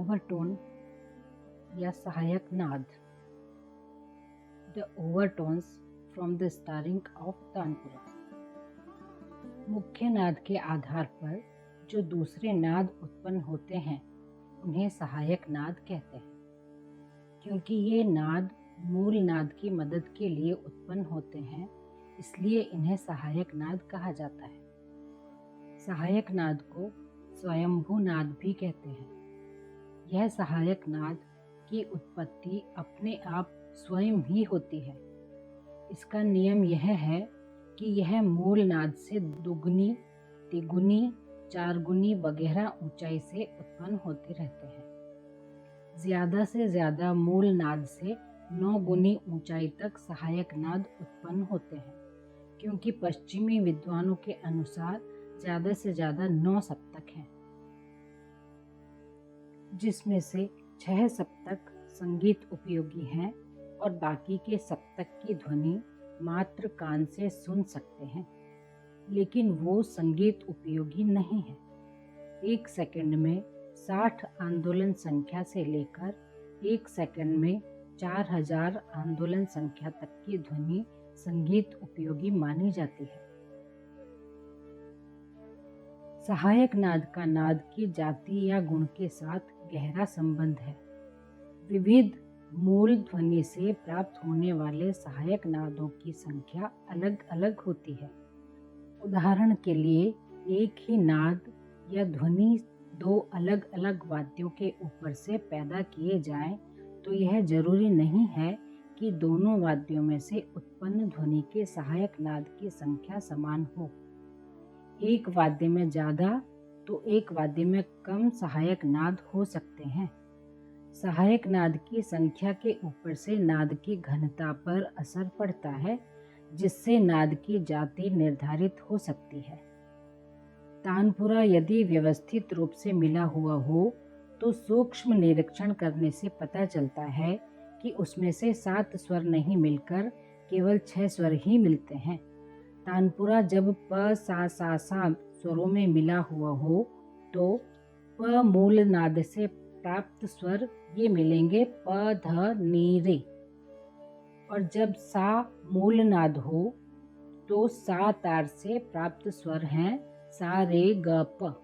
Overtone या सहायक नाद। The overtones from the starring of tanpura. मुख्य नाद के आधार पर जो दूसरे नाद उत्पन्न होते हैं उन्हें सहायक नाद कहते हैं। क्योंकि ये नाद मूल नाद की मदद के लिए उत्पन्न होते हैं, इसलिए इन्हें सहायक नाद कहा जाता है। सहायक नाद को स्वयंभू नाद भी कहते हैं। यह सहायक नाद की उत्पत्ति अपने आप स्वयं ही होती है। इसका नियम यह है कि यह मूल नाद से दुगुनी, तिगुनी, चारगुनी वगैरह ऊंचाई से उत्पन्न होते रहते हैं। ज़्यादा से ज़्यादा मूल नाद से 9 गुनी ऊंचाई तक सहायक नाद उत्पन्न होते हैं, क्योंकि पश्चिमी विद्वानों के अनुसार ज़्यादा से ज़्यादा 9 सप्तक हैं, जिसमें से 6 सप्तक संगीत उपयोगी हैं और बाकी के सप्तक की ध्वनि मात्र कान से सुन सकते हैं, लेकिन वो संगीत उपयोगी नहीं है। 1 सेकंड में 60 आंदोलन संख्या से लेकर 1 सेकंड में 4000 आंदोलन संख्या तक की ध्वनि संगीत उपयोगी मानी जाती है। सहायक नाद का नाद की जाति या गुण के साथ गहरा संबंध है। विविध मूल ध्वनि से प्राप्त होने वाले सहायक नादों की संख्या अलग अलग होती है। उदाहरण के लिए, एक ही नाद या ध्वनि 2 अलग अलग वाद्यों के ऊपर से पैदा किए जाएं, तो यह जरूरी नहीं है कि दोनों वाद्यों में से उत्पन्न ध्वनि के सहायक नाद की संख्या समान हो। एक वाद्य में ज़्यादा तो एक वाद्य में कम सहायक नाद हो सकते हैं। सहायक नाद की संख्या के ऊपर से नाद की घनता पर असर पड़ता है, जिससे नाद की जाति निर्धारित हो सकती है। तानपुरा यदि व्यवस्थित रूप से मिला हुआ हो तो सूक्ष्म निरीक्षण करने से पता चलता है कि उसमें से 7 स्वर नहीं मिलकर केवल 6 स्वर ही मिलते हैं। तानपुरा जब प सा सा सा स्वरों में मिला हुआ हो तो प मूल नाद से प्राप्त स्वर ये मिलेंगे प ध नी रे, और जब सा मूल नाद हो तो सा तार से प्राप्त स्वर हैं सा रे ग प।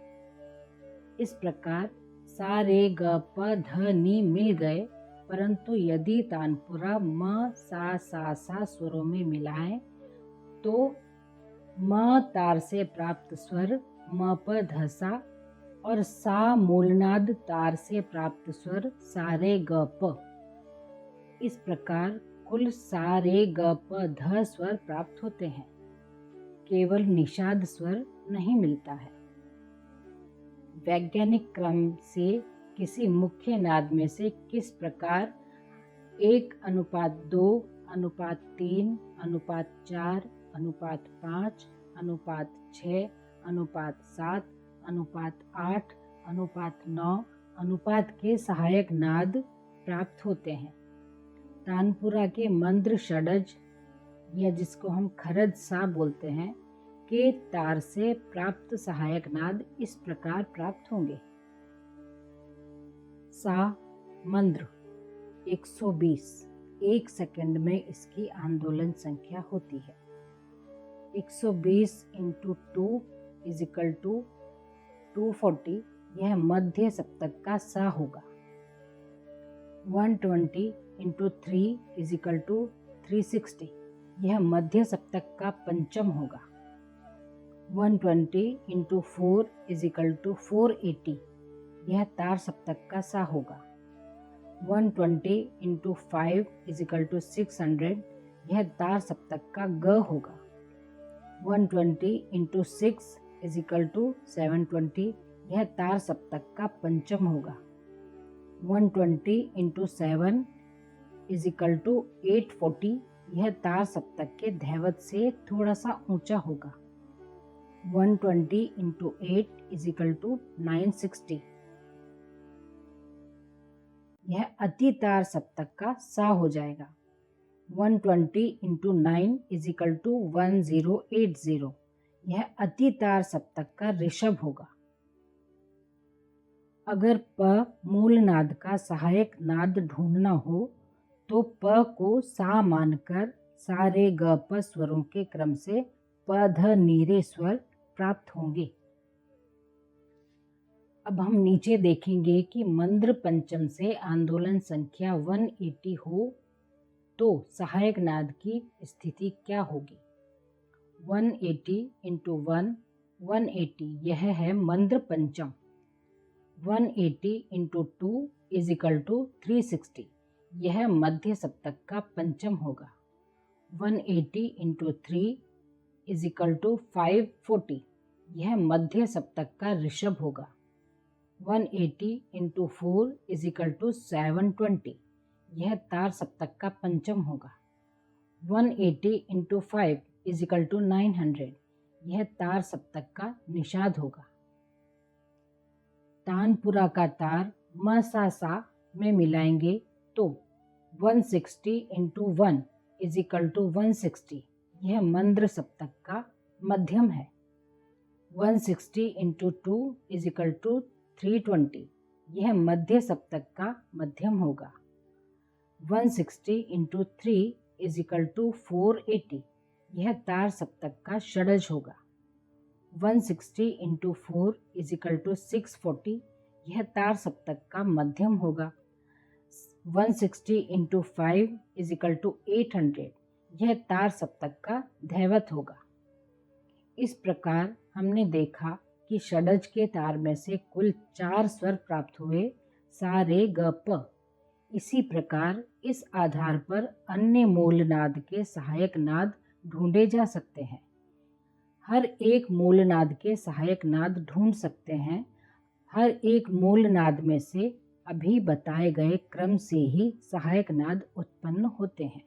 इस प्रकार सा रे ग प ध नी मिल गए, परंतु यदि तानपुरा म सा सा सा स्वरों में मिलाएं तो म तार से प्राप्त स्वर म प ध सा और सा मूलनाद तार से प्राप्त स्वर सा रे ग प। इस प्रकार कुल सा रे ग प ध स्वर प्राप्त होते हैं, केवल निषाद स्वर नहीं मिलता है। वैज्ञानिक क्रम से किसी मुख्य नाद में से किस प्रकार 1:2, 1:3, 4, 5, 6, 7, 8, 9 अनुपात के सहायक नाद प्राप्त होते हैं। तानपुरा के मंद्र षडज, या जिसको हम खरज सा बोलते हैं, के तार से प्राप्त सहायक नाद इस प्रकार प्राप्त होंगे। सा मंद्र 120, 1 सेकंड में इसकी आंदोलन संख्या होती है। 120 × 2 = 240, यह मध्य सप्तक का सा होगा। 120 × 3 = 360, यह मध्य सप्तक का पंचम होगा। 120 × 4 = 480, यह तार सप्तक का सा होगा। 120 × 5 = 600, यह तार सप्तक का ग होगा। 120 × 6 = 720, यह तार सप्तक का पंचम होगा। 120 × 7 = 840, यह तार सप्तक के धैवत से थोड़ा सा ऊंचा होगा। 120 × 8 = 960, यह अति तार सप्तक का सा हो जाएगा। 120 × 9 = 1080, यह अति तार सप्तक का ऋषभ होगा। अगर प मूल नाद का सहायक नाद ढूंढना हो तो प को सा मानकर सा रे ग प स्वरों के क्रम से प ध नी रे स्वर प्राप्त होंगे। अब हम नीचे देखेंगे कि मंद्र पंचम से आंदोलन संख्या 180 हो तो सहायक नाद की स्थिति क्या होगी। 180 इंटू 180 यह है मंद्र पंचम। 180 इंटू 2 इज इक्वल टू 360 यह मध्य सप्तक का पंचम होगा। 180 इंटू 3 इज इक्वल टू 540 यह मध्य सप्तक का ऋषभ होगा। 180 इंटू 4 इज इक्वल टू 720 यह तार सप्तक का पंचम होगा। 180 इंटू 5 इज इक्वल टू 900 यह तार सप्तक का निषाद होगा। तानपुरा का तार म सा में मिलाएंगे तो 160 इंटू 1 इज इक्वल टू 160 यह मंद्र सप्तक का मध्यम है। 160 इंटू 2 इज इक्वल टू 320 यह मध्य सप्तक का मध्यम होगा। 160 इंटू 3 इज इक्वल टू 480 यह तार सप्तक का षडज होगा। 160 इंटू 4 इज इक्वल टू 640 यह तार सप्तक का मध्यम होगा। 160 इंटू 5 इज इक्वल टू 800 यह तार सप्तक का धैवत होगा। इस प्रकार हमने देखा कि षडज के तार में से कुल 4 स्वर प्राप्त हुए सा रे ग प। इसी प्रकार इस आधार पर अन्य मूल नाद के सहायक नाद ढूंढे जा सकते हैं। हर एक मूल नाद के सहायक नाद ढूंढ सकते हैं। हर एक मूल नाद में से अभी बताए गए क्रम से ही सहायक नाद उत्पन्न होते हैं।